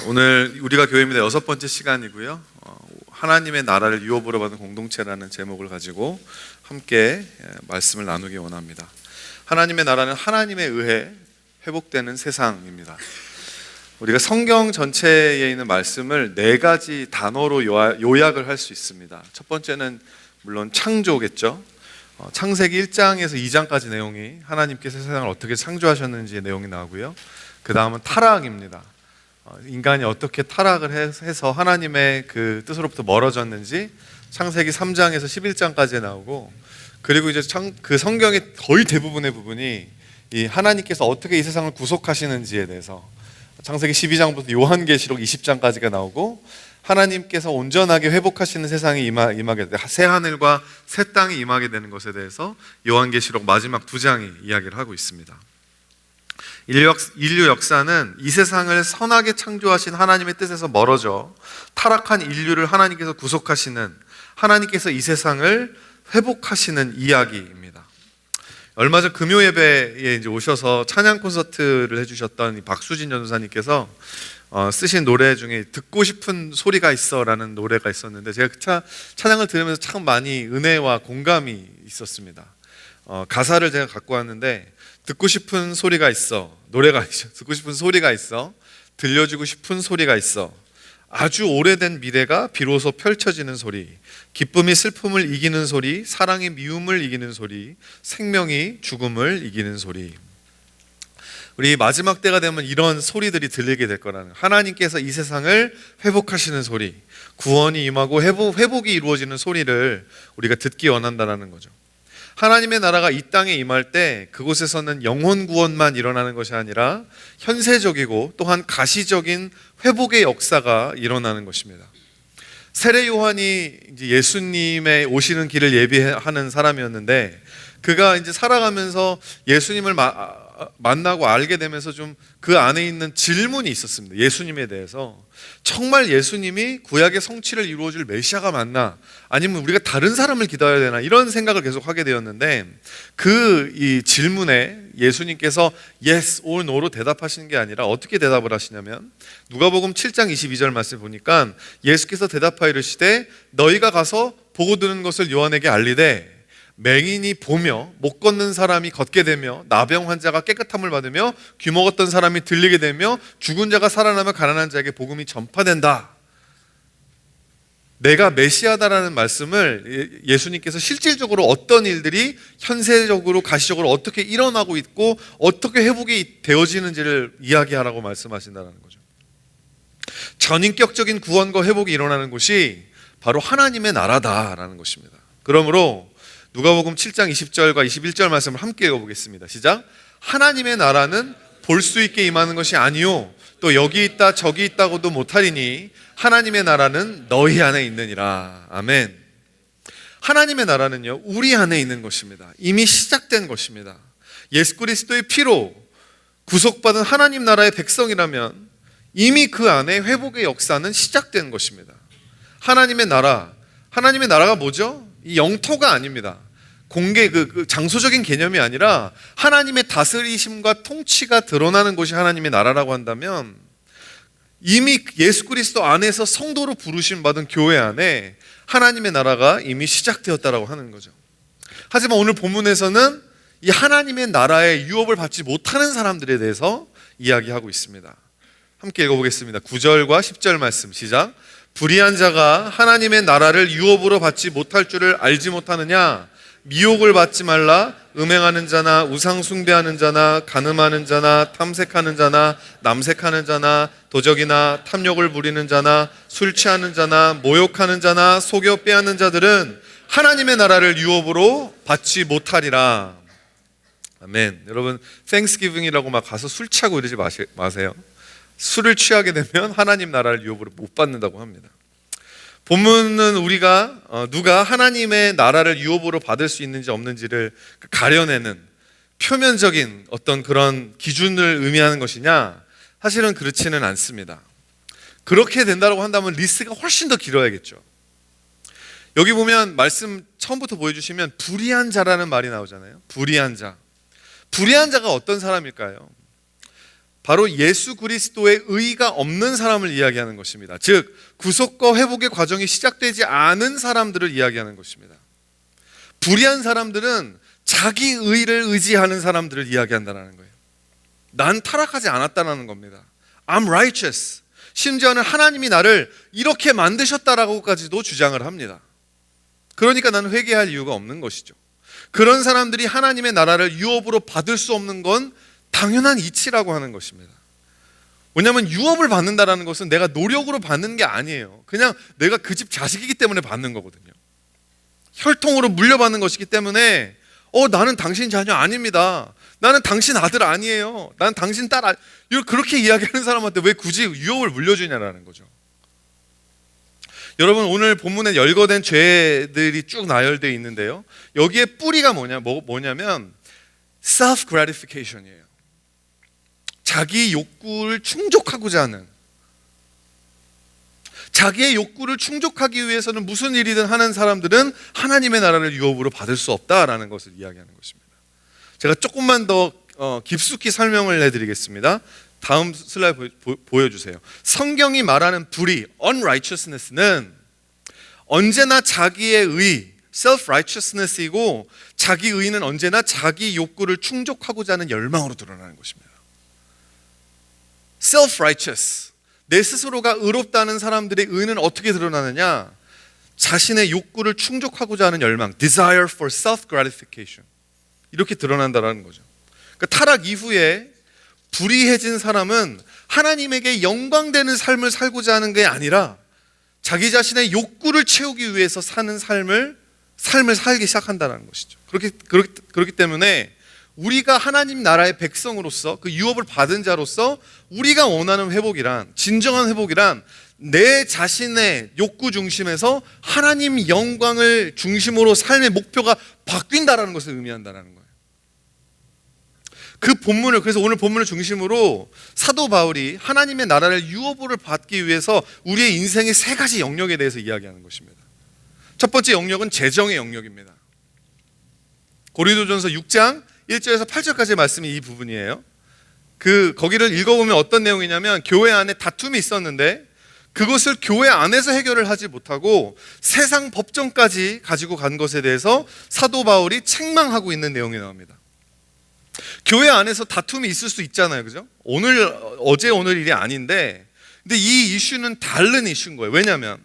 오늘 우리가 교회입니다 6번째 시간이고요. 하나님의 나라를 유업으로 받은 공동체라는 제목을 가지고 함께 말씀을 나누기 원합니다. 하나님의 나라는 하나님에 의해 회복되는 세상입니다. 우리가 성경 전체에 있는 말씀을 4가지 단어로 요약을 할 수 있습니다. 첫 번째는 물론 창조겠죠. 창세기 1장에서 2장까지 내용이 하나님께서 세상을 어떻게 창조하셨는지의 내용이 나오고요. 그 다음은 타락입니다. 인간이 어떻게 타락을 해서 하나님의 그 뜻으로부터 멀어졌는지 창세기 3장에서 11장까지 나오고, 그리고 이제 그 성경의 거의 대부분의 부분이 이 하나님께서 어떻게 이 세상을 구속하시는지에 대해서 창세기 12장부터 요한계시록 20장까지가 나오고, 하나님께서 온전하게 회복하시는 세상이 임하게 돼 새 하늘과 새 땅이 임하게 되는 것에 대해서 요한계시록 마지막 2장이 이야기를 하고 있습니다. 인류 역사는 이 세상을 선하게 창조하신 하나님의 뜻에서 멀어져 타락한 인류를 하나님께서 구속하시는, 하나님께서 이 세상을 회복하시는 이야기입니다. 얼마 전 금요 예배에 이제 오셔서 찬양 콘서트를 해주셨던 이 박수진 전도사님께서 쓰신 노래 중에 듣고 싶은 소리가 있어라는 노래가 있었는데, 제가 그 찬양을 들으면서 참 많이 은혜와 공감이 있었습니다. 가사를 제가 갖고 왔는데, 듣고 싶은 소리가 있어, 노래가 있어. 듣고 싶은 소리가 있어, 들려주고 싶은 소리가 있어. 아주 오래된 미래가 비로소 펼쳐지는 소리, 기쁨이 슬픔을 이기는 소리, 사랑이 미움을 이기는 소리, 생명이 죽음을 이기는 소리. 우리 마지막 때가 되면 이런 소리들이 들리게 될 거라는, 하나님께서 이 세상을 회복하시는 소리, 구원이 임하고 회복이 이루어지는 소리를 우리가 듣기 원한다는 거죠. 하나님의 나라가 이 땅에 임할 때 그곳에서는 영혼 구원만 일어나는 것이 아니라 현세적이고 또한 가시적인 회복의 역사가 일어나는 것입니다. 세례 요한이 이제 예수님의 오시는 길을 예비하는 사람이었는데, 그가 이제 살아가면서 예수님을 만나고 알게 되면서 좀 그 안에 있는 질문이 있었습니다. 예수님에 대해서 정말 예수님이 구약의 성취를 이루어줄 메시아가 맞나, 아니면 우리가 다른 사람을 기다려야 되나, 이런 생각을 계속 하게 되었는데, 이 질문에 예수님께서 yes or no로 대답하시는 게 아니라 어떻게 대답을 하시냐면, 누가복음 7장 22절 말씀 보니까 예수께서 대답하여 이르시되 너희가 가서 보고 들은 것을 요한에게 알리되 맹인이 보며 못 걷는 사람이 걷게 되며 나병 환자가 깨끗함을 받으며 귀 먹었던 사람이 들리게 되며 죽은 자가 살아나며 가난한 자에게 복음이 전파된다. 내가 메시아다라는 말씀을 예수님께서 실질적으로 어떤 일들이 현세적으로 가시적으로 어떻게 일어나고 있고 어떻게 회복이 되어지는지를 이야기하라고 말씀하신다는 거죠. 전인격적인 구원과 회복이 일어나는 곳이 바로 하나님의 나라다라는 것입니다. 그러므로 누가복음 7장 20절과 21절 말씀을 함께 읽어보겠습니다. 시작. 하나님의 나라는 볼 수 있게 임하는 것이 아니요 또 여기 있다 저기 있다고도 못하리니 하나님의 나라는 너희 안에 있느니라. 아멘. 하나님의 나라는요, 우리 안에 있는 것입니다. 이미 시작된 것입니다. 예수 그리스도의 피로 구속받은 하나님 나라의 백성이라면 이미 그 안에 회복의 역사는 시작된 것입니다. 하나님의 나라가 뭐죠? 이 영토가 아닙니다. 공개 그 장소적인 개념이 아니라 하나님의 다스리심과 통치가 드러나는 곳이 하나님의 나라라고 한다면, 이미 예수 그리스도 안에서 성도로 부르심 받은 교회 안에 하나님의 나라가 이미 시작되었다라고 하는 거죠. 하지만 오늘 본문에서는 이 하나님의 나라의 유업을 받지 못하는 사람들에 대해서 이야기하고 있습니다. 함께 읽어보겠습니다. 9절과 10절 말씀 시작. 불의한 자가 하나님의 나라를 유업으로 받지 못할 줄을 알지 못하느냐? 미혹을 받지 말라. 음행하는 자나 우상 숭배하는 자나 간음하는 자나 탐색하는 자나 남색하는 자나 도적이나 탐욕을 부리는 자나 술 취하는 자나 모욕하는 자나 속여 빼앗는 자들은 하나님의 나라를 유업으로 받지 못하리라. 아멘. 여러분, 땡스기빙이라고 막 가서 술 취하고 이러지 마세요. 술을 취하게 되면 하나님 나라를 유업으로 못 받는다고 합니다. 본문은 우리가 누가 하나님의 나라를 유업으로 받을 수 있는지 없는지를 가려내는 표면적인 어떤 그런 기준을 의미하는 것이냐? 사실은 그렇지는 않습니다. 그렇게 된다고 한다면 리스트가 훨씬 더 길어야겠죠. 여기 보면 말씀 처음부터 보여주시면 불의한 자라는 말이 나오잖아요. 불의한 자. 불의한 자가 어떤 사람일까요? 바로 예수 그리스도의 의가 없는 사람을 이야기하는 것입니다. 즉 구속과 회복의 과정이 시작되지 않은 사람들을 이야기하는 것입니다. 불의한 사람들은 자기 의를 의지하는 사람들을 이야기한다는 거예요. 난 타락하지 않았다는 겁니다. I'm righteous. 심지어는 하나님이 나를 이렇게 만드셨다라고까지도 주장을 합니다. 그러니까 나는 회개할 이유가 없는 것이죠. 그런 사람들이 하나님의 나라를 유업으로 받을 수 없는 건 당연한 이치라고 하는 것입니다. 왜냐하면 유업을 받는다는 것은 내가 노력으로 받는 게 아니에요. 그냥 내가 그 집 자식이기 때문에 받는 거거든요. 혈통으로 물려받는 것이기 때문에 나는 당신 자녀 아닙니다. 나는 당신 아들 아니에요. 나는 당신 딸 그렇게 이야기하는 사람한테 왜 굳이 유업을 물려주냐라는 거죠. 여러분 오늘 본문에 열거된 죄들이 쭉 나열되어 있는데요. 여기에 뿌리가 뭐냐면 self gratification이에요. 자기 욕구를 충족하고자 하는, 자기의 욕구를 충족하기 위해서는 무슨 일이든 하는 사람들은 하나님의 나라를 유업으로 받을 수 없다라는 것을 이야기하는 것입니다. 제가 조금만 더 깊숙이 설명을 해드리겠습니다. 다음 슬라이드 보여주세요. 성경이 말하는 불의, unrighteousness는 언제나 자기의 의, self-righteousness이고 자기 의는 언제나 자기 욕구를 충족하고자 하는 열망으로 드러나는 것입니다. self-righteous, 내 스스로가 의롭다는 사람들의 의는 어떻게 드러나느냐? 자신의 욕구를 충족하고자 하는 열망, desire for self-gratification, 이렇게 드러난다는 거죠. 그러니까 타락 이후에 불의해진 사람은 하나님에게 영광되는 삶을 살고자 하는 게 아니라 자기 자신의 욕구를 채우기 위해서 사는 삶을 살기 시작한다는 것이죠. 그렇기 때문에 우리가 하나님 나라의 백성으로서 그 유업을 받은 자로서 우리가 원하는 회복이란, 진정한 회복이란 내 자신의 욕구 중심에서 하나님 영광을 중심으로 삶의 목표가 바뀐다라는 것을 의미한다는 거예요. 그 본문을, 그래서 오늘 본문을 중심으로 사도 바울이 하나님의 나라를 유업으로 받기 위해서 우리의 인생의 세 가지 영역에 대해서 이야기하는 것입니다. 첫 번째 영역은 재정의 영역입니다. 고린도전서 6장 1절에서 8절까지의 말씀이 이 부분이에요. 거기를 읽어보면 어떤 내용이냐면 교회 안에 다툼이 있었는데 그것을 교회 안에서 해결을 하지 못하고 세상 법정까지 가지고 간 것에 대해서 사도 바울이 책망하고 있는 내용이 나옵니다. 교회 안에서 다툼이 있을 수 있잖아요, 그죠? 어제 오늘 일이 아닌데, 근데 이 이슈는 다른 이슈인 거예요. 왜냐하면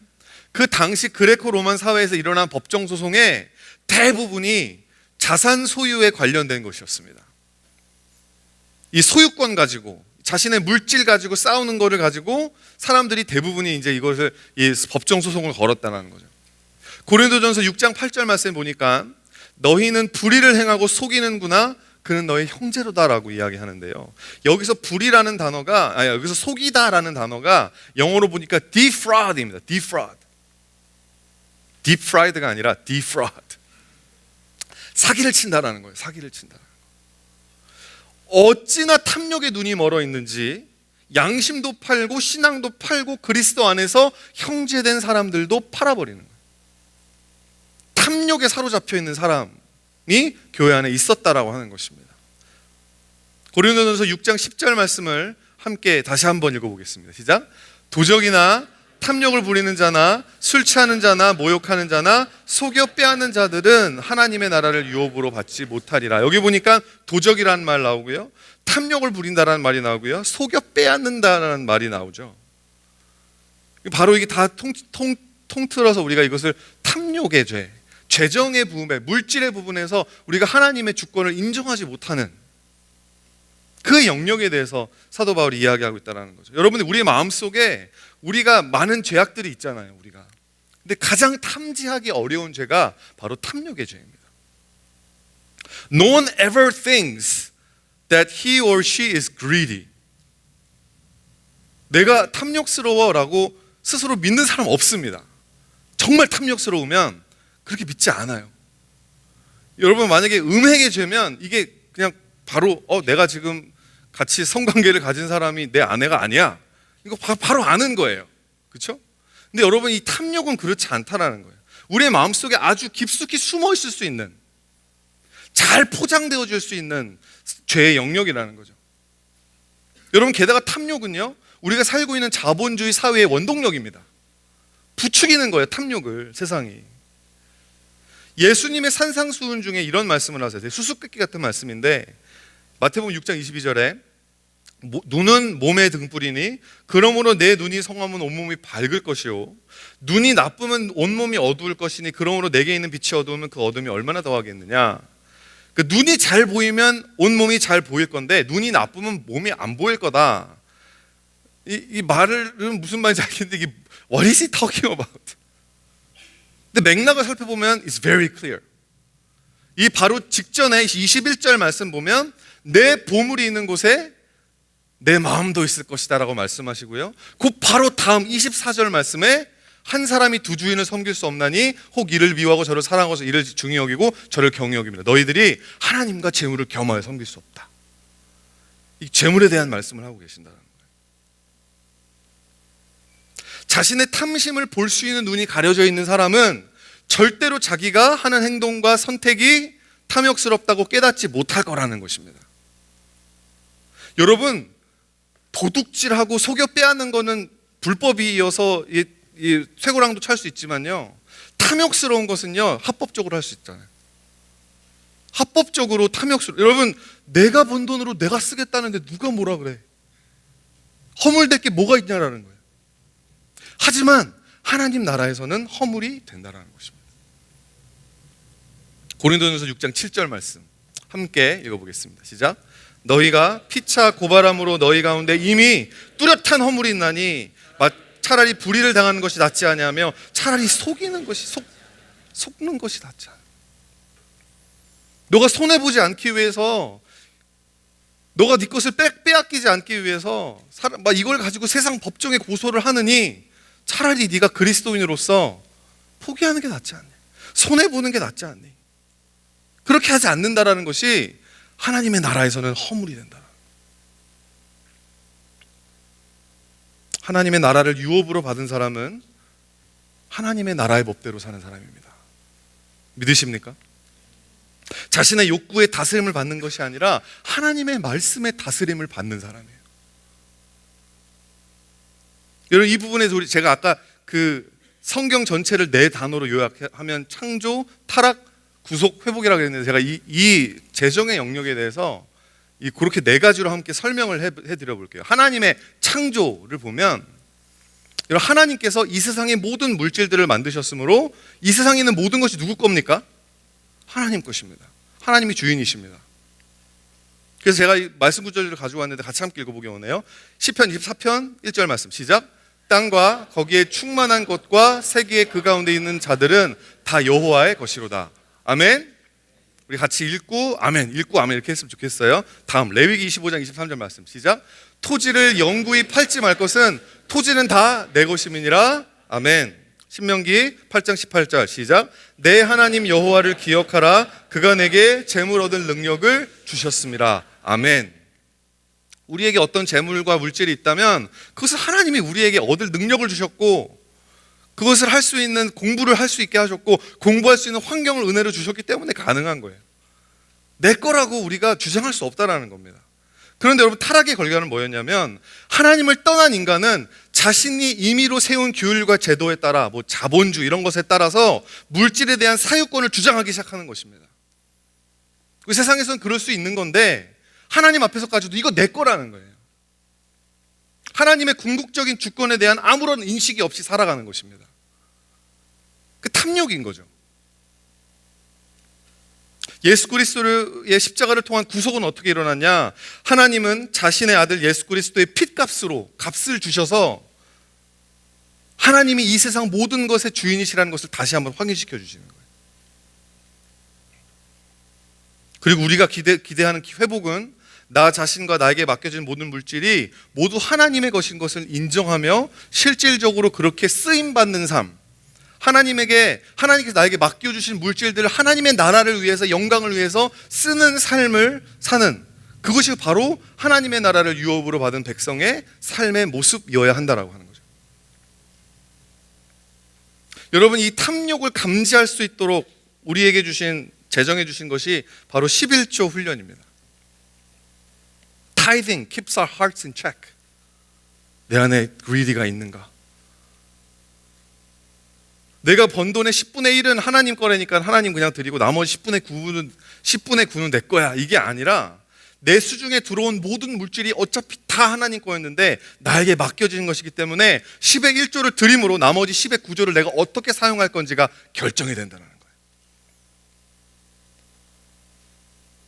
그 당시 그레코 로만 사회에서 일어난 법정 소송의 대부분이 자산 소유에 관련된 것이었습니다. 이 소유권 가지고, 자신의 물질 가지고 싸우는 거를 가지고 사람들이 대부분이 이제 이것을 법정 소송을 걸었다는 거죠. 고린도전서 6장 8절 말씀 보니까 너희는 불의를 행하고 속이는구나. 그는 너의 형제로다라고 이야기하는데요. 여기서 불의라는 단어가, 여기서 속이다라는 단어가 영어로 보니까 defraud입니다. defraud. deep fried가 아니라 defraud. 사기를 친다라는 거예요. 사기를 친다. 어찌나 탐욕에 눈이 멀어 있는지 양심도 팔고 신앙도 팔고 그리스도 안에서 형제된 사람들도 팔아버리는 거예요. 탐욕에 사로잡혀 있는 사람이 교회 안에 있었다라고 하는 것입니다. 고린도전서 6장 10절 말씀을 함께 다시 한번 읽어보겠습니다. 시작. 도적이나 탐욕을 부리는 자나 술 취하는 자나 모욕하는 자나 속여 빼앗는 자들은 하나님의 나라를 유업으로 받지 못하리라. 여기 보니까 도적이라는 말 나오고요, 탐욕을 부린다라는 말이 나오고요, 속여 빼앗는다라는 말이 나오죠. 바로 이게 다 통틀어서 우리가 이것을 탐욕의 죄, 재정의 부분에, 물질의 부분에서 우리가 하나님의 주권을 인정하지 못하는 그 영역에 대해서 사도 바울이 이야기하고 있다는 거죠. 여러분들, 우리의 마음속에 우리가 많은 죄악들이 있잖아요, 우리가. 근데 가장 탐지하기 어려운 죄가 바로 탐욕의 죄입니다. No one ever thinks that he or she is greedy. 내가 탐욕스러워라고 스스로 믿는 사람 없습니다. 정말 탐욕스러우면 그렇게 믿지 않아요. 여러분, 만약에 음행의 죄면 이게 그냥 바로 내가 지금 같이 성관계를 가진 사람이 내 아내가 아니야, 이거 바로 아는 거예요. 그렇죠? 근데 여러분, 이 탐욕은 그렇지 않다라는 거예요. 우리의 마음속에 아주 깊숙이 숨어 있을 수 있는, 잘 포장되어질 수 있는 죄의 영역이라는 거죠. 여러분, 게다가 탐욕은요, 우리가 살고 있는 자본주의 사회의 원동력입니다. 부추기는 거예요, 탐욕을, 세상이. 예수님의 산상수훈 중에 이런 말씀을 하세요. 수수께끼 같은 말씀인데, 마태복음 6장 22절에 눈은 몸의 등불이니 그러므로 내 눈이 성하면 온몸이 밝을 것이요 눈이 나쁘면 온몸이 어두울 것이니 그러므로 내게 있는 빛이 어두우면 그 어둠이 얼마나 더하겠느냐. 그 눈이 잘 보이면 온몸이 잘 보일 건데 눈이 나쁘면 몸이 안 보일 거다. 이 말은 무슨 말인지 알겠는데 이게 What is he talking about? 근데 맥락을 살펴보면 It's very clear. 이 바로 직전에 21절 말씀 보면 내 보물이 있는 곳에 내 마음도 있을 것이다 라고 말씀하시고요, 그 바로 다음 24절 말씀에 한 사람이 두 주인을 섬길 수 없나니 혹 이를 미워하고 저를 사랑하고서 이를 중히 여기고 저를 경히 여깁니다. 너희들이 하나님과 재물을 겸하여 섬길 수 없다. 이 재물에 대한 말씀을 하고 계신다는 거예요. 자신의 탐심을 볼 수 있는 눈이 가려져 있는 사람은 절대로 자기가 하는 행동과 선택이 탐욕스럽다고 깨닫지 못할 거라는 것입니다. 여러분, 도둑질하고 속여 빼앗는 거는 불법이어서 이 쇠고랑도 찰 수 있지만요, 탐욕스러운 것은요 합법적으로 할 수 있잖아요. 합법적으로 탐욕스러워. 여러분, 내가 번 돈으로 내가 쓰겠다는데 누가 뭐라 그래? 허물될 게 뭐가 있냐라는 거예요. 하지만 하나님 나라에서는 허물이 된다는 것입니다. 고린도전서 6장 7절 말씀 함께 읽어보겠습니다. 시작. 너희가 피차 고발함으로 너희 가운데 이미 뚜렷한 허물이 있나니 차라리 불의를 당하는 것이 낫지 아니하며 차라리 속이는 것이 속는 것이 낫지 않아. 너가 손해보지 않기 위해서, 너가 네 것을 빼앗기지 않기 위해서 이걸 가지고 세상 법정에 고소를 하느니 차라리 네가 그리스도인으로서 포기하는 게 낫지 않니? 손해보는 게 낫지 않니? 그렇게 하지 않는다라는 것이 하나님의 나라에서는 허물이 된다. 하나님의 나라를 유업으로 받은 사람은 하나님의 나라의 법대로 사는 사람입니다. 믿으십니까? 자신의 욕구의 다스림을 받는 것이 아니라 하나님의 말씀의 다스림을 받는 사람이에요. 여러분, 이 부분에서 제가 아까 그 성경 전체를 네 단어로 요약하면 창조, 타락, 구속, 회복이라고 했는데, 제가 이 재정의 영역에 대해서 그렇게 네 가지로 함께 설명을 해드려 볼게요. 하나님의 창조를 보면, 하나님께서 이 세상의 모든 물질들을 만드셨으므로 이 세상에 있는 모든 것이 누구 겁니까? 하나님 것입니다. 하나님이 주인이십니다. 그래서 제가 이 말씀 구절을 가지고 왔는데 같이 함께 읽어보기 원해요. 시편 24편 1절 말씀 시작. 땅과 거기에 충만한 것과 세계의 그 가운데 있는 자들은 다 여호와의 것이로다. 아멘. 우리 같이 읽고 아멘 이렇게 했으면 좋겠어요. 다음 레위기 25장 23절 말씀 시작. 토지를 영구히 팔지 말 것은 토지는 다 내 것임이니라. 아멘. 신명기 8장 18절 시작. 내 하나님 여호와를 기억하라. 그가 내게 재물 얻을 능력을 주셨습니다. 아멘. 우리에게 어떤 재물과 물질이 있다면 그것을 하나님이 우리에게 얻을 능력을 주셨고, 그것을 할 수 있는 공부를 할 수 있게 하셨고, 공부할 수 있는 환경을 은혜로 주셨기 때문에 가능한 거예요. 내 거라고 우리가 주장할 수 없다라는 겁니다. 그런데 여러분, 타락의 결과는 뭐였냐면, 하나님을 떠난 인간은 자신이 임의로 세운 규율과 제도에 따라 자본주의 이런 것에 따라서 물질에 대한 사유권을 주장하기 시작하는 것입니다. 그 세상에서는 그럴 수 있는 건데 하나님 앞에서까지도 이거 내 거라는 거예요. 하나님의 궁극적인 주권에 대한 아무런 인식이 없이 살아가는 것입니다. 그 탐욕인 거죠. 예수 그리스도의 십자가를 통한 구속은 어떻게 일어났냐? 하나님은 자신의 아들 예수 그리스도의 핏값으로 값을 주셔서 하나님이 이 세상 모든 것의 주인이시라는 것을 다시 한번 확인시켜 주시는 거예요. 그리고 우리가 기대하는 회복은 나 자신과 나에게 맡겨진 모든 물질이 모두 하나님의 것인 것을 인정하며 실질적으로 그렇게 쓰임받는 삶, 하나님께서 나에게 맡겨주신 물질들을 하나님의 나라를 위해서, 영광을 위해서 쓰는 삶을 사는, 그것이 바로 하나님의 나라를 유업으로 받은 백성의 삶의 모습이어야 한다라고 하는 거죠. 여러분, 이 탐욕을 감지할 수 있도록 우리에게 제정해 주신 것이 바로 11조 훈련입니다. Tithing keeps our hearts in check. 내 안에 greedy가 있는가? 내가 번 돈의 10분의 1은 하나님 거라니까 하나님 그냥 드리고 나머지 10분의 9는 내 거야. 이게 아니라 내 수중에 들어온 모든 물질이 어차피 다 하나님 거였는데 나에게 맡겨지는 것이기 때문에 10의 1조를 드림으로 나머지 10의 9조를 내가 어떻게 사용할 건지가 결정이 된다는 거예요.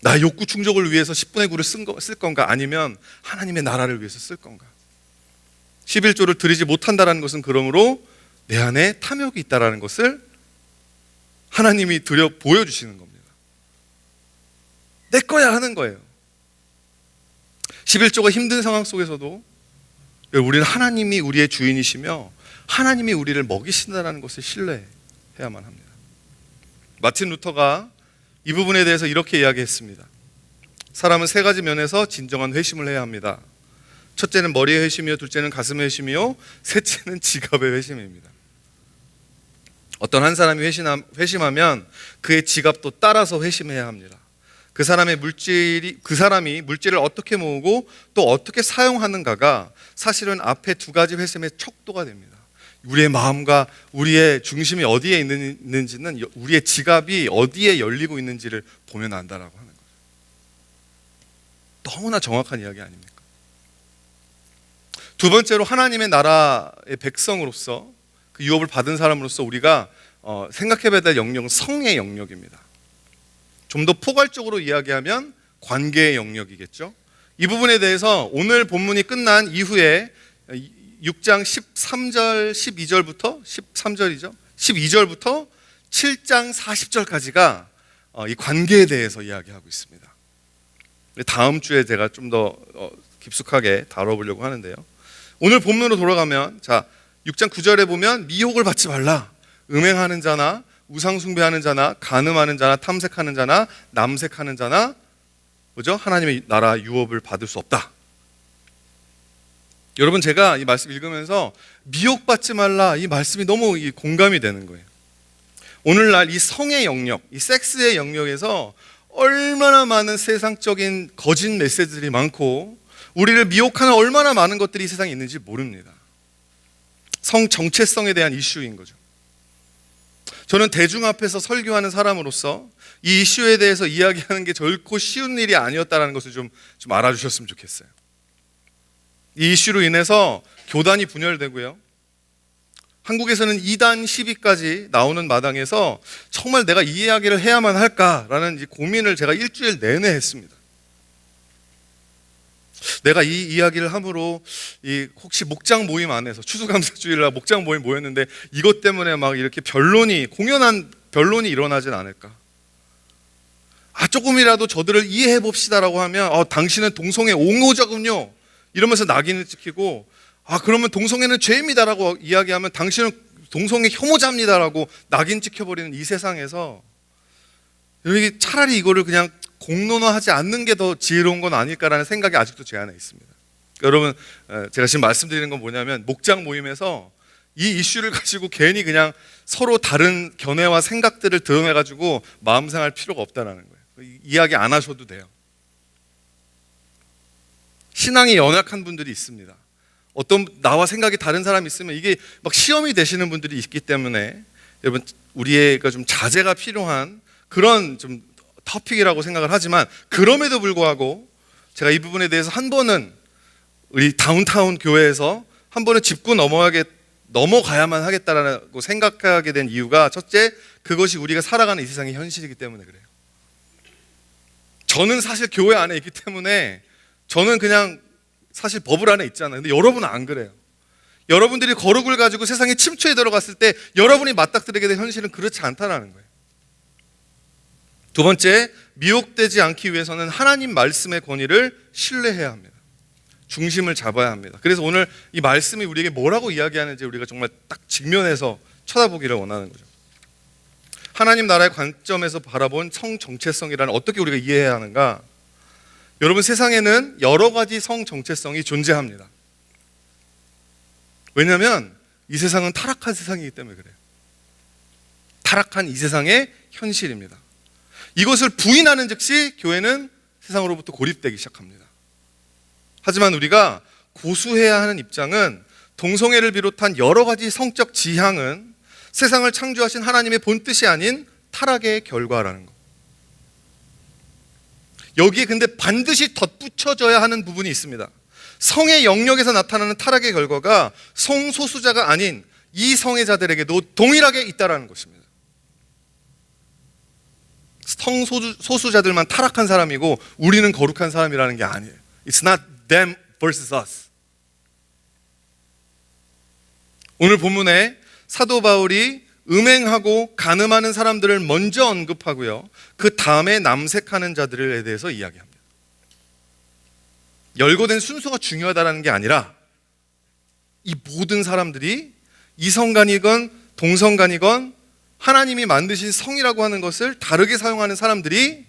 나 욕구 충족을 위해서 10분의 9를 쓸 건가, 아니면 하나님의 나라를 위해서 쓸 건가. 11조를 드리지 못한다는 것은 그러므로 내 안에 탐욕이 있다는 것을 하나님이 보여주시는 겁니다. 내 거야 하는 거예요. 11조가 힘든 상황 속에서도 우리는 하나님이 우리의 주인이시며 하나님이 우리를 먹이신다는 것을 신뢰해야만 합니다. 마틴 루터가 이 부분에 대해서 이렇게 이야기했습니다. 사람은 세 가지 면에서 진정한 회심을 해야 합니다. 첫째는 머리의 회심이요, 둘째는 가슴의 회심이요, 셋째는 지갑의 회심입니다. 어떤 한 사람이 회심하면 그의 지갑도 따라서 회심해야 합니다. 그 사람이 물질을 어떻게 모으고 또 어떻게 사용하는가가 사실은 앞에 두 가지 회심의 척도가 됩니다. 우리의 마음과 우리의 중심이 어디에 있는지는 우리의 지갑이 어디에 열리고 있는지를 보면 안다라고 하는 거예요. 너무나 정확한 이야기 아닙니까? 두 번째로 하나님의 나라의 백성으로서 그 유업을 받은 사람으로서 우리가 생각해봐야 될 영역은 성의 영역입니다. 좀 더 포괄적으로 이야기하면 관계의 영역이겠죠. 이 부분에 대해서 오늘 본문이 끝난 이후에 6장 13절, 12절부터 13절이죠. 12절부터 7장 40절까지가 이 관계에 대해서 이야기하고 있습니다. 다음 주에 제가 좀 더 깊숙하게 다뤄보려고 하는데요. 오늘 본문으로 돌아가면 6장 9절에 보면 미혹을 받지 말라. 음행하는 자나 우상 숭배하는 자나 간음하는 자나 탐색하는 자나 남색하는 자나 뭐죠? 하나님의 나라 유업을 받을 수 없다. 여러분, 제가 이 말씀 읽으면서 미혹받지 말라 이 말씀이 너무 공감이 되는 거예요. 오늘날 이 성의 영역, 이 섹스의 영역에서 얼마나 많은 세상적인 거짓 메시지들이 많고 우리를 미혹하는 얼마나 많은 것들이 이 세상에 있는지 모릅니다. 성 정체성에 대한 이슈인 거죠. 저는 대중 앞에서 설교하는 사람으로서 이 이슈에 대해서 이야기하는 게 결코 쉬운 일이 아니었다는 것을 좀 알아주셨으면 좋겠어요. 이 이슈로 인해서 교단이 분열되고요. 한국에서는 2단 10위까지 나오는 마당에서 정말 내가 이 이야기를 해야만 할까라는 고민을 제가 일주일 내내 했습니다. 내가 이 이야기를 함으로 혹시 목장 모임 안에서 추수감사주일날 목장 모임 모였는데 이것 때문에 막 이렇게 공연한 변론이 일어나진 않을까? 조금이라도 저들을 이해해 봅시다라고 하면 당신은 동성애 옹호자군요 이러면서 낙인을 찍히고 그러면 동성애는 죄입니다라고 이야기하면 당신은 동성애 혐오자입니다라고 낙인 찍혀버리는 이 세상에서 여기 차라리 이거를 그냥 공론화하지 않는 게 더 지혜로운 건 아닐까라는 생각이 아직도 제 안에 있습니다. 여러분, 제가 지금 말씀드리는 건 뭐냐면 목장 모임에서 이 이슈를 가지고 괜히 그냥 서로 다른 견해와 생각들을 드러내가지고 마음 상할 필요가 없다는 거예요. 이야기 안 하셔도 돼요. 신앙이 연약한 분들이 있습니다. 나와 생각이 다른 사람이 있으면 이게 막 시험이 되시는 분들이 있기 때문에 여러분, 우리가 좀 자제가 필요한 그런 좀 토픽이라고 생각을 하지만 그럼에도 불구하고 제가 이 부분에 대해서 한 번은 우리 다운타운 교회에서 한 번은 짚고 넘어가야만 하겠다라고 생각하게 된 이유가 첫째, 그것이 우리가 살아가는 이 세상의 현실이기 때문에 그래요. 저는 사실 교회 안에 있기 때문에 저는 그냥 사실 버블 안에 있잖아요. 근데 여러분은 안 그래요. 여러분들이 거룩을 가지고 세상에 침투에 들어갔을 때 여러분이 맞닥뜨리게 된 현실은 그렇지 않다는 거예요. 두 번째, 미혹되지 않기 위해서는 하나님 말씀의 권위를 신뢰해야 합니다. 중심을 잡아야 합니다. 그래서 오늘 이 말씀이 우리에게 뭐라고 이야기하는지 우리가 정말 딱 직면해서 쳐다보기를 원하는 거죠. 하나님 나라의 관점에서 바라본 성 정체성이라는 어떻게 우리가 이해해야 하는가? 여러분, 세상에는 여러 가지 성 정체성이 존재합니다. 왜냐하면 이 세상은 타락한 세상이기 때문에 그래요. 타락한 이 세상의 현실입니다. 이것을 부인하는 즉시 교회는 세상으로부터 고립되기 시작합니다. 하지만 우리가 고수해야 하는 입장은 동성애를 비롯한 여러 가지 성적 지향은 세상을 창조하신 하나님의 본뜻이 아닌 타락의 결과라는 것. 여기에 근데 반드시 덧붙여져야 하는 부분이 있습니다. 성의 영역에서 나타나는 타락의 결과가 성소수자가 아닌 이 성애자들에게도 동일하게 있다라는 것입니다. 성소수자들만 타락한 사람이고 우리는 거룩한 사람이라는 게 아니에요. It's not them versus us. 오늘 본문에 사도 바울이 음행하고 간음하는 사람들을 먼저 언급하고요, 그 다음에 남색하는 자들에 대해서 이야기합니다. 열거된 순서가 중요하다는 게 아니라 이 모든 사람들이 이성간이건 동성간이건 하나님이 만드신 성이라고 하는 것을 다르게 사용하는 사람들이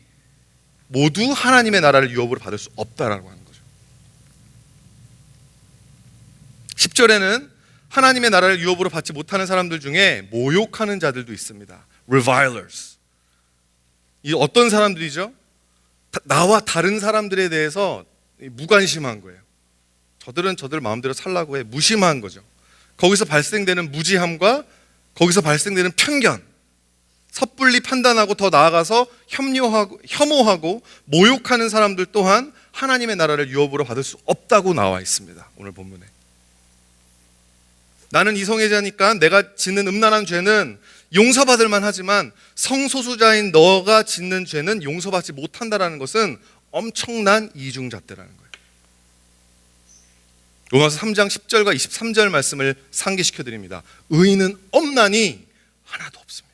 모두 하나님의 나라를 유업으로 받을 수 없다라고 하는 거죠. 10절에는 하나님의 나라를 유업으로 받지 못하는 사람들 중에 모욕하는 자들도 있습니다. Revilers. 이 어떤 사람들이죠? 나와 다른 사람들에 대해서 무관심한 거예요. 저들은 저들 마음대로 살라고 해. 무심한 거죠. 거기서 발생되는 무지함과 거기서 발생되는 편견, 섣불리 판단하고 더 나아가서 혐오하고 모욕하는 사람들 또한 하나님의 나라를 유업으로 받을 수 없다고 나와 있습니다. 오늘 본문에. 나는 이성애자니까 내가 짓는 음란한 죄는 용서받을 만하지만 성소수자인 너가 짓는 죄는 용서받지 못한다라는 것은 엄청난 이중잣대라는 거예요. 로마서 3장 10절과 23절 말씀을 상기시켜 드립니다. 의인은 없나니 하나도 없으며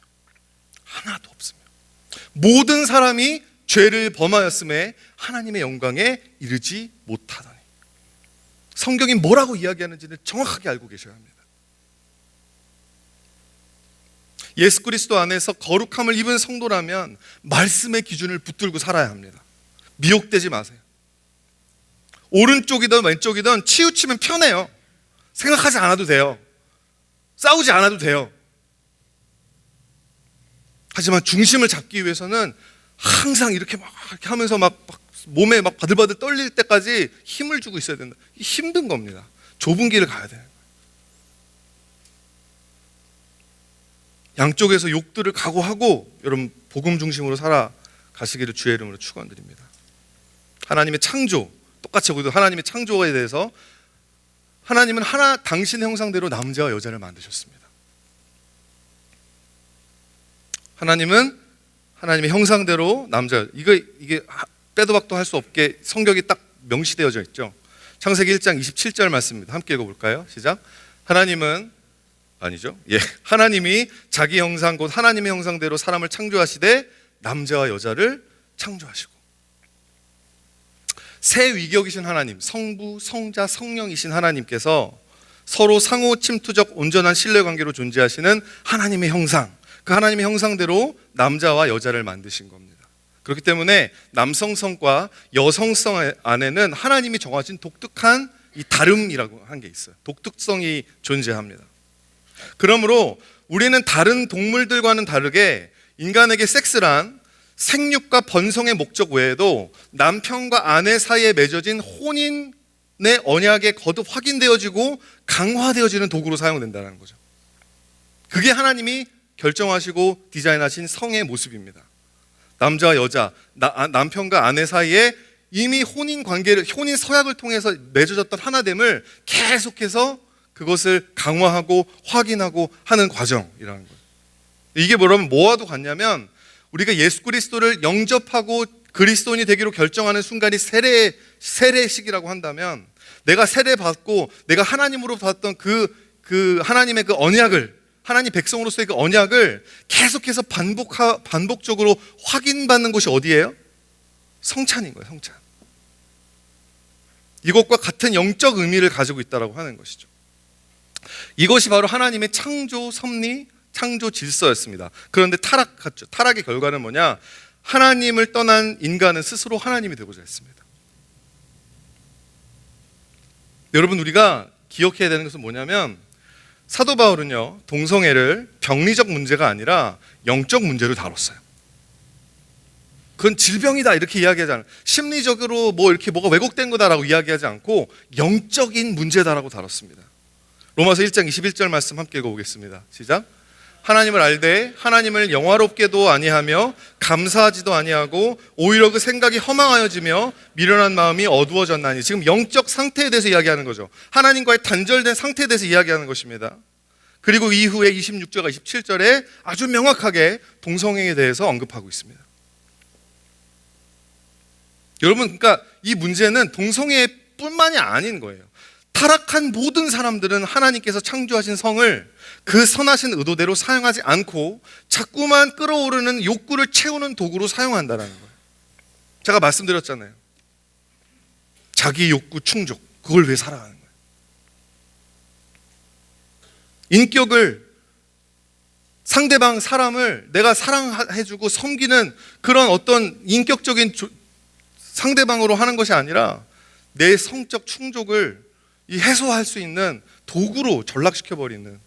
하나도 없으며 모든 사람이 죄를 범하였음에 하나님의 영광에 이르지 못하더니. 성경이 뭐라고 이야기하는지를 정확하게 알고 계셔야 합니다. 예수 그리스도 안에서 거룩함을 입은 성도라면 말씀의 기준을 붙들고 살아야 합니다. 미혹되지 마세요. 오른쪽이든 왼쪽이든 치우치면 편해요. 생각하지 않아도 돼요. 싸우지 않아도 돼요. 하지만 중심을 잡기 위해서는 항상 이렇게 하면서 몸에 바들바들 떨릴 때까지 힘을 주고 있어야 된다. 힘든 겁니다. 좁은 길을 가야 돼요. 양쪽에서 욕들을 각오하고 여러분 복음 중심으로 살아가시기를 주의 이름으로 축원드립니다. 하나님의 창조, 똑같이 우리도 하나님의 창조에 대해서 하나님은 당신의 형상대로 남자와 여자를 만드셨습니다. 하나님은 하나님의 형상대로 남자, 이게 빼도 박도 할 수 없게 성격이 딱 명시되어져 있죠. 창세기 1장 27절 말씀입니다. 함께 읽어볼까요? 시작. 하나님이 자기 형상 곧 하나님의 형상대로 사람을 창조하시되 남자와 여자를 창조하시고. 세 위격이신 하나님, 성부, 성자, 성령이신 하나님께서 서로 상호 침투적 온전한 신뢰관계로 존재하시는 하나님의 형상, 그 하나님의 형상대로 남자와 여자를 만드신 겁니다. 그렇기 때문에 남성성과 여성성 안에는 하나님이 정하신 독특한 이 다름이라고 한 게 있어요. 독특성이 존재합니다. 그러므로 우리는 다른 동물들과는 다르게 인간에게 섹스란 생육과 번성의 목적 외에도 남편과 아내 사이에 맺어진 혼인의 언약에 거듭 확인되어지고 강화되어지는 도구로 사용된다는 거죠. 그게 하나님이 결정하시고 디자인하신 성의 모습입니다. 남자와 여자, 남편과 아내 사이에 이미 혼인 서약을 통해서 맺어졌던 하나됨을 계속해서 그것을 강화하고 확인하고 하는 과정이라는 거예요. 이게 뭐와도 같냐면 우리가 예수 그리스도를 영접하고 그리스도인이 되기로 결정하는 순간이 세례식이라고 한다면 내가 세례받고 내가 하나님으로 받았던 그 하나님의 그 언약을, 하나님 백성으로서의 그 언약을 계속해서 반복적으로 확인받는 곳이 어디예요? 성찬인 거예요. 성찬. 이것과 같은 영적 의미를 가지고 있다고 하는 것이죠. 이것이 바로 하나님의 창조 섭리, 창조 질서였습니다. 그런데 타락했죠. 타락의 결과는 뭐냐? 하나님을 떠난 인간은 스스로 하나님이 되고자 했습니다. 여러분, 우리가 기억해야 되는 것은 뭐냐면 사도 바울은요, 동성애를 병리적 문제가 아니라 영적 문제를 다뤘어요. 그건 질병이다 이렇게 이야기하지 않아요. 심리적으로 뭐 이렇게 뭐가 왜곡된 거다라고 이야기하지 않고 영적인 문제다라고 다뤘습니다. 로마서 1장 21절 말씀 함께 읽어보겠습니다. 시작. 하나님을 알되 하나님을 영화롭게도 아니하며 감사하지도 아니하고 오히려 그 생각이 허망하여지며 미련한 마음이 어두워졌나니. 지금 영적 상태에 대해서 이야기하는 거죠. 하나님과의 단절된 상태에 대해서 이야기하는 것입니다. 그리고 이후에 26절과 27절에 아주 명확하게 동성애에 대해서 언급하고 있습니다. 여러분, 그러니까 이 문제는 동성애뿐만이 아닌 거예요. 타락한 모든 사람들은 하나님께서 창조하신 성을 그 선하신 의도대로 사용하지 않고 자꾸만 끓어오르는 욕구를 채우는 도구로 사용한다는 거예요. 제가 말씀드렸잖아요. 자기 욕구 충족, 그걸 위해 살아가는 거예요. 인격을, 상대방 사람을 내가 사랑해주고 섬기는 그런 어떤 인격적인 상대방으로 하는 것이 아니라 내 성적 충족을 해소할 수 있는 도구로 전락시켜버리는,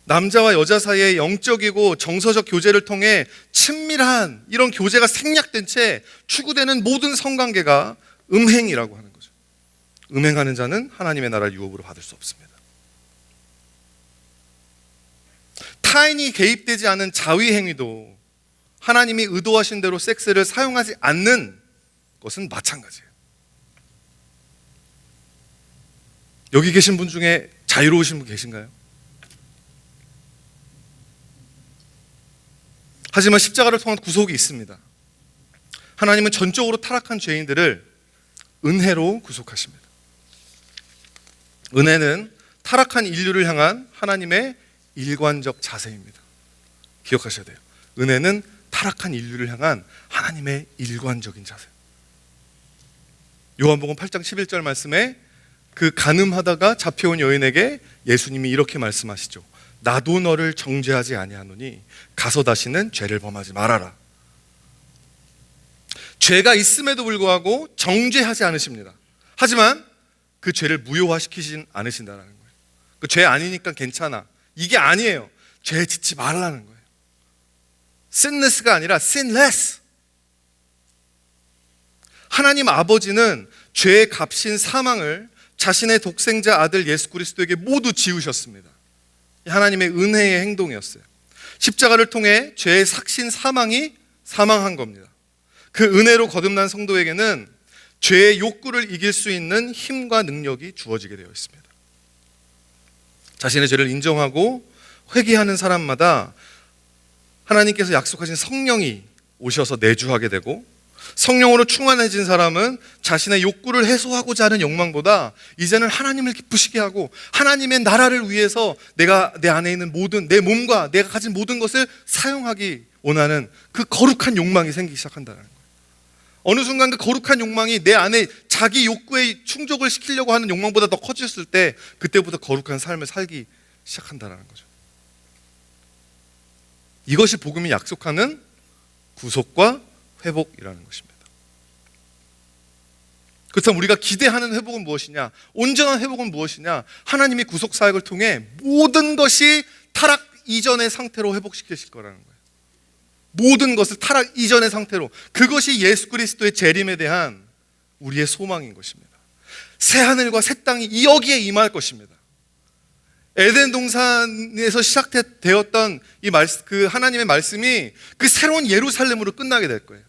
남자와 여자 사이의 영적이고 정서적 교제를 통해 친밀한 이런 교제가 생략된 채 추구되는 모든 성관계가 음행이라고 하는 거죠. 음행하는 자는 하나님의 나라를 유업으로 받을 수 없습니다. 타인이 개입되지 않은 자위 행위도 하나님이 의도하신 대로 섹스를 사용하지 않는 것은 마찬가지예요. 여기 계신 분 중에 자유로우신 분 계신가요? 하지만 십자가를 통한 구속이 있습니다. 하나님은 전적으로 타락한 죄인들을 은혜로 구속하십니다. 은혜는 타락한 인류를 향한 하나님의 일관적 자세입니다. 기억하셔야 돼요. 은혜는 타락한 인류를 향한 하나님의 일관적인 자세. 요한복음 8장 11절 말씀에 그 간음하다가 잡혀온 여인에게 예수님이 이렇게 말씀하시죠. 나도 너를 정죄하지 아니하노니 가서 다시는 죄를 범하지 말아라. 죄가 있음에도 불구하고 정죄하지 않으십니다. 하지만 그 죄를 무효화시키진 않으신다는 거예요. 그 죄 아니니까 괜찮아, 이게 아니에요. 죄 짓지 말라는 거예요. sinless가 아니라 sinless. 하나님 아버지는 죄의 값인 사망을 자신의 독생자 아들 예수 그리스도에게 모두 지우셨습니다. 하나님의 은혜의 행동이었어요. 십자가를 통해 죄의 삭신 사망이 사망한 겁니다. 그 은혜로 거듭난 성도에게는 죄의 욕구를 이길 수 있는 힘과 능력이 주어지게 되어 있습니다. 자신의 죄를 인정하고 회개하는 사람마다 하나님께서 약속하신 성령이 오셔서 내주하게 되고, 성령으로 충만해진 사람은 자신의 욕구를 해소하고자 하는 욕망보다 이제는 하나님을 기쁘시게 하고 하나님의 나라를 위해서 내가 내 안에 있는 모든, 내 몸과 내가 가진 모든 것을 사용하기 원하는 그 거룩한 욕망이 생기기 시작한다는 거예요. 어느 순간 그 거룩한 욕망이 내 안에 자기 욕구에 충족을 시키려고 하는 욕망보다 더 커졌을 때 그때부터 거룩한 삶을 살기 시작한다는 거죠. 이것이 복음이 약속하는 구속과 회복이라는 것입니다. 그렇다면 우리가 기대하는 회복은 무엇이냐? 온전한 회복은 무엇이냐? 하나님이 구속 사역을 통해 모든 것이 타락 이전의 상태로 회복시키실 거라는 거예요. 모든 것을 타락 이전의 상태로. 그것이 예수 그리스도의 재림에 대한 우리의 소망인 것입니다. 새 하늘과 새 땅이 여기에 임할 것입니다. 에덴 동산에서 시작되었던 그 하나님의 말씀이 그 새로운 예루살렘으로 끝나게 될 거예요.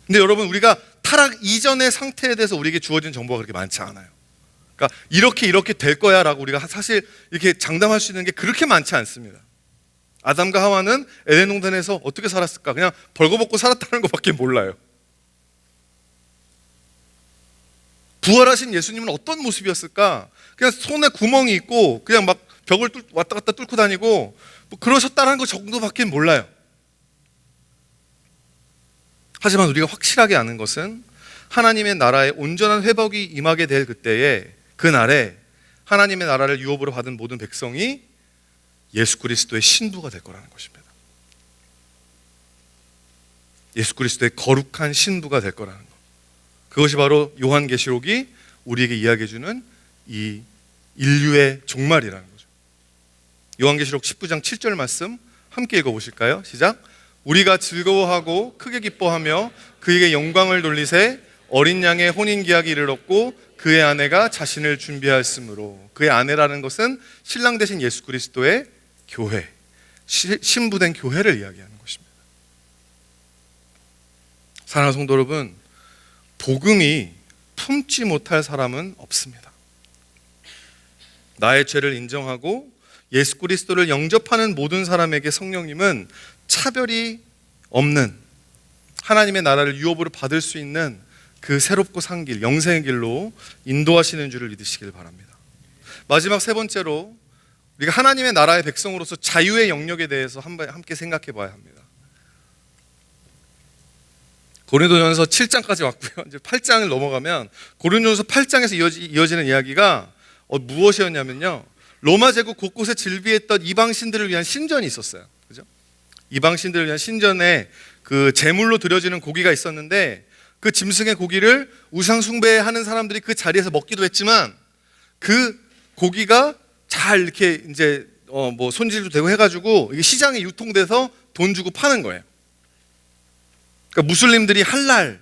근데 여러분, 우리가 타락 이전의 상태에 대해서 우리에게 주어진 정보가 그렇게 많지 않아요. 그러니까 이렇게 될 거야 라고 우리가 사실 이렇게 장담할 수 있는 게 그렇게 많지 않습니다. 아담과 하와는 에덴 동산에서 어떻게 살았을까? 그냥 벌거벗고 살았다는 것밖에 몰라요. 부활하신 예수님은 어떤 모습이었을까? 그냥 손에 구멍이 있고 그냥 막 벽을 왔다 갔다 뚫고 다니고 뭐 그러셨다는 것 정도밖에 몰라요. 하지만 우리가 확실하게 아는 것은 하나님의 나라의 온전한 회복이 임하게 될 그때에, 그날에 하나님의 나라를 유업으로 받은 모든 백성이 예수 그리스도의 신부가 될 거라는 것입니다. 예수 그리스도의 거룩한 신부가 될 거라는 것. 그것이 바로 요한계시록이 우리에게 이야기해주는 이 인류의 종말이라는 거죠. 요한계시록 19장 7절 말씀 함께 읽어보실까요? 시작. 우리가 즐거워하고 크게 기뻐하며 그에게 영광을 돌리세 어린 양의 혼인계약이 이르렀고 그의 아내가 자신을 준비하였으므로. 그의 아내라는 것은 신랑 되신 예수 그리스도의 교회, 신부된 교회를 이야기하는 것입니다. 사랑하는 성도 여러분, 복음이 품지 못할 사람은 없습니다. 나의 죄를 인정하고 예수 그리스도를 영접하는 모든 사람에게 성령님은 차별이 없는 하나님의 나라를 유업으로 받을 수 있는 그 새롭고 산 길, 영생의 길로 인도하시는 줄을 믿으시길 바랍니다. 마지막 세 번째로 우리가 하나님의 나라의 백성으로서 자유의 영역에 대해서 함께 생각해 봐야 합니다. 고린도전서 7장까지 왔고요. 이제 8장을 넘어가면 고린도전서 8장에서 이어지는 이야기가 무엇이었냐면요, 로마 제국 곳곳에 즐비했던 이방신들을 위한 신전이 있었어요. 그죠? 이방신들을 위한 신전에 그 제물로 드려지는 고기가 있었는데 그 짐승의 고기를 우상 숭배하는 사람들이 그 자리에서 먹기도 했지만 그 고기가 잘 이렇게 이제 뭐 손질도 되고 해가지고 이게 시장에 유통돼서 돈 주고 파는 거예요. 그러니까 무슬림들이 할랄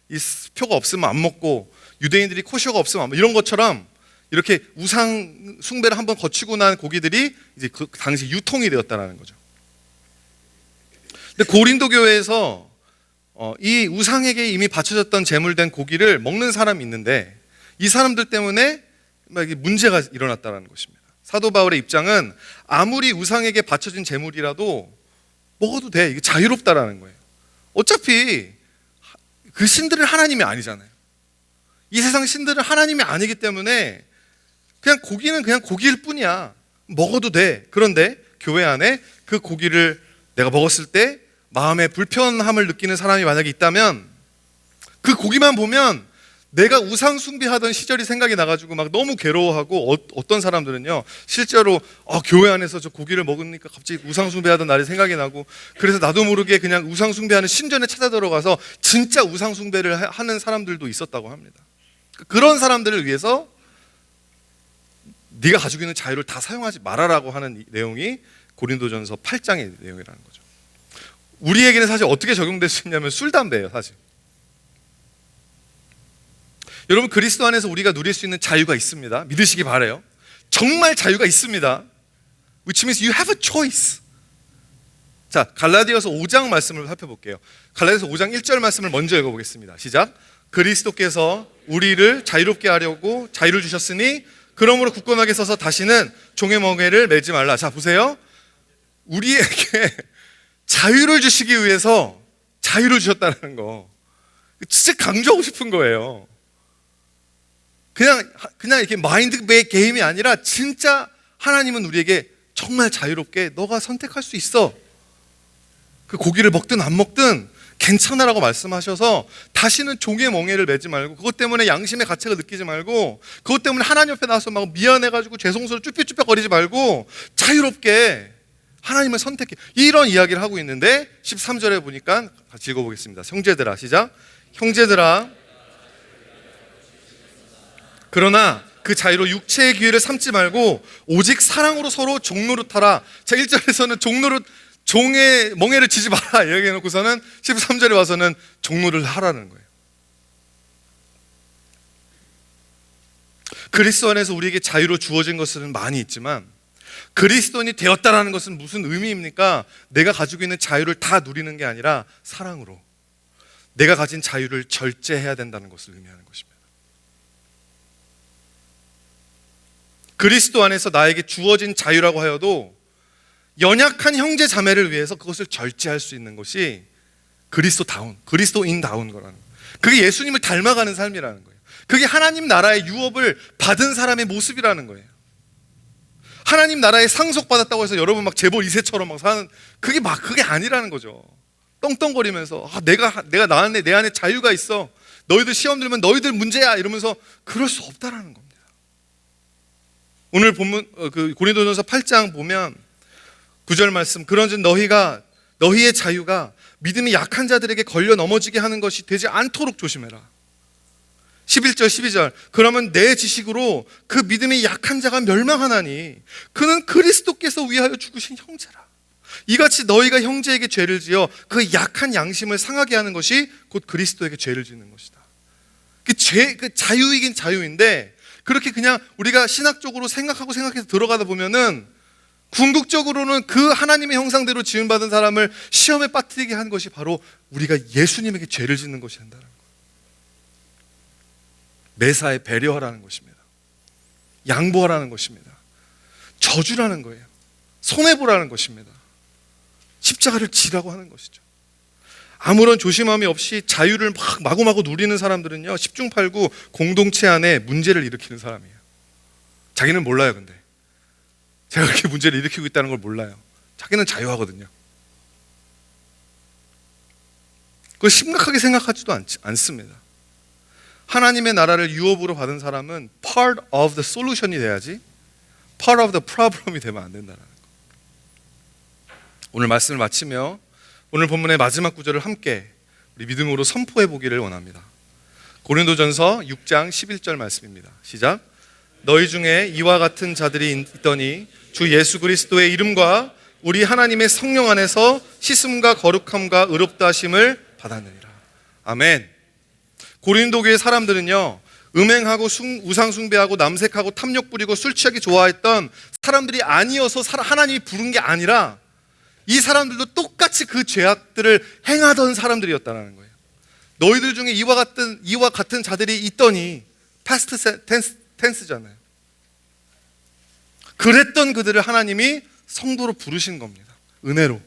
이 표가 없으면 안 먹고 유대인들이 코셔가 없으면 안 먹고 이런 것처럼 이렇게 우상 숭배를 한번 거치고 난 고기들이 이제 그 당시 유통이 되었다라는 거죠. 근데 고린도 교회에서 이 우상에게 이미 바쳐졌던 제물된 고기를 먹는 사람이 있는데 이 사람들 때문에 막 문제가 일어났다는 것입니다. 사도 바울의 입장은 아무리 우상에게 바쳐진 제물이라도 먹어도 돼, 이게 자유롭다라는 거예요. 어차피 그 신들은 하나님이 아니잖아요. 이 세상 신들은 하나님이 아니기 때문에 그냥 고기는 그냥 고기일 뿐이야, 먹어도 돼. 그런데 교회 안에 그 고기를 내가 먹었을 때 마음에 불편함을 느끼는 사람이 만약에 있다면 그 고기만 보면 내가 우상 숭배하던 시절이 생각이 나가지고 막 너무 괴로워하고 어떤 사람들은요 실제로 교회 안에서 저 고기를 먹으니까 갑자기 우상 숭배하던 날이 생각이 나고 그래서 나도 모르게 그냥 우상 숭배하는 신전에 찾아 들어가서 진짜 우상 숭배를 하는 사람들도 있었다고 합니다. 그런 사람들을 위해서 네가 가지고 있는 자유를 다 사용하지 말아라고 하는 내용이 고린도전서 8장의 내용이라는 거죠. 우리에게는 사실 어떻게 적용될 수 있냐면 술, 담배예요, 사실. 여러분, 그리스도 안에서 우리가 누릴 수 있는 자유가 있습니다. 믿으시기 바라요. 정말 자유가 있습니다. Which means you have a choice. 자, 갈라디아서 5장 말씀을 살펴볼게요. 갈라디아서 5장 1절 말씀을 먼저 읽어보겠습니다. 시작. 그리스도께서 우리를 자유롭게 하려고 자유를 주셨으니 그러므로 굳건하게 서서 다시는 종의 멍에를 매지 말라. 자, 보세요. 우리에게 자유를 주시기 위해서 자유를 주셨다는 거 진짜 강조하고 싶은 거예요. 그냥 이렇게 마인드 게임이 아니라 진짜 하나님은 우리에게 정말 자유롭게 너가 선택할 수 있어. 그 고기를 먹든 안 먹든 괜찮아라고 말씀하셔서 다시는 종의 멍에를 매지 말고 그것 때문에 양심의 가책을 느끼지 말고 그것 때문에 하나님 옆에 나와서 막 미안해가지고 죄송스러워 쭈뼛쭈뼛거리지 말고 자유롭게 하나님을 선택해. 이런 이야기를 하고 있는데 13절에 보니까 같이 읽어보겠습니다. 형제들아, 시작. 형제들아, 그러나 그 자유로 육체의 기회를 삼지 말고 오직 사랑으로 서로 종노릇하라. 자, 1절에서는 종의 멍에를 치지 마라 이야기해놓고서는 13절에 와서는 종노를 하라는 거예요. 그리스도 안에서 우리에게 자유로 주어진 것은 많이 있지만 그리스도인이 되었다라는 것은 무슨 의미입니까? 내가 가지고 있는 자유를 다 누리는 게 아니라 사랑으로 내가 가진 자유를 절제해야 된다는 것을 의미하는 것입니다. 그리스도 안에서 나에게 주어진 자유라고 하여도 연약한 형제 자매를 위해서 그것을 절제할 수 있는 것이 그리스도인다운 거라는 거예요. 그게 예수님을 닮아가는 삶이라는 거예요. 그게 하나님 나라의 유업을 받은 사람의 모습이라는 거예요. 하나님 나라에 상속받았다고 해서 여러분 막 재벌 2세처럼 막 사는 그게 아니라는 거죠. 떵떵거리면서 내가 내 안에 자유가 있어. 너희들 시험 들면 너희들 문제야 이러면서 그럴 수 없다라는 겁니다. 오늘 본문 그 고린도전서 8장 보면 9절 말씀, 그런즉 너희의 자유가 믿음이 약한 자들에게 걸려 넘어지게 하는 것이 되지 않도록 조심해라. 11절 12절 그러면 내 지식으로 그 믿음이 약한 자가 멸망하나니 그는 그리스도께서 위하여 죽으신 형제라. 이같이 너희가 형제에게 죄를 지어 그 약한 양심을 상하게 하는 것이 곧 그리스도에게 죄를 짓는 것이다. 그 자유이긴 자유인데 그렇게 그냥 우리가 신학적으로 생각해서 들어가다 보면은 궁극적으로는 그 하나님의 형상대로 지음받은 사람을 시험에 빠뜨리게 한 것이 바로 우리가 예수님에게 죄를 짓는 것이 된다는 거예요. 매사에 배려하라는 것입니다. 양보하라는 것입니다. 저주라는 거예요. 손해보라는 것입니다. 십자가를 지라고 하는 것이죠. 아무런 조심함이 없이 자유를 막 마구마구 누리는 사람들은요, 10중 8구 공동체 안에 문제를 일으키는 사람이에요. 자기는 몰라요. 근데 제가 그렇게 문제를 일으키고 있다는 걸 몰라요. 자기는 자유하거든요. 그걸 심각하게 생각하지도 않습니다. 하나님의 나라를 유업으로 받은 사람은 part of the solution이 돼야지 part of the problem이 되면 안 된다는 거. 오늘 말씀을 마치며 오늘 본문의 마지막 구절을 함께 우리 믿음으로 선포해 보기를 원합니다. 고린도전서 6장 11절 말씀입니다. 시작. 너희 중에 이와 같은 자들이 있더니 주 예수 그리스도의 이름과 우리 하나님의 성령 안에서 씻음과 거룩함과 의롭다 하심을 받았느니라. 아멘. 고린도 교회 사람들은요, 음행하고 우상 숭배하고 남색하고 탐욕 부리고 술 취하기 좋아했던 사람들이 아니어서 하나님이 부른 게 아니라 이 사람들도 똑같이 그 죄악들을 행하던 사람들이었다는 거예요. 너희들 중에 이와 같은 자들이 있더니 past tense잖아요. 그랬던 그들을 하나님이 성도로 부르신 겁니다. 은혜로.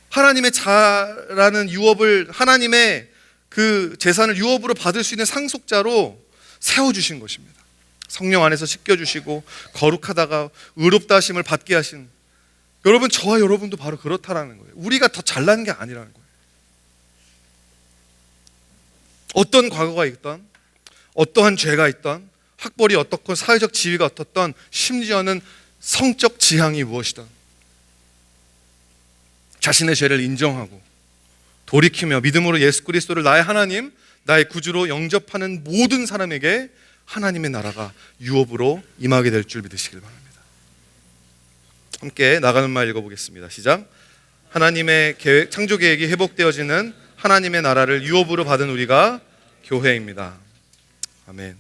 하나님의 자라는 유업을, 하나님의 그 재산을 유업으로 받을 수 있는 상속자로 세워주신 것입니다. 성령 안에서 씻겨주시고 거룩하다가 의롭다 하심을 받게 하신, 여러분, 저와 여러분도 바로 그렇다라는 거예요. 우리가 더 잘난 게 아니라는 거예요. 어떤 과거가 있던, 어떠한 죄가 있던, 학벌이 어떻건 사회적 지위가 어떻던, 심지어는 성적 지향이 무엇이든 자신의 죄를 인정하고 돌이키며 믿음으로 예수 그리스도를 나의 하나님, 나의 구주로 영접하는 모든 사람에게 하나님의 나라가 유업으로 임하게 될 줄 믿으시길 바랍니다. 함께 나가는 말 읽어보겠습니다. 시작. 하나님의 계획, 창조 계획이 회복되어지는 하나님의 나라를 유업으로 받은 우리가 교회입니다. 아멘.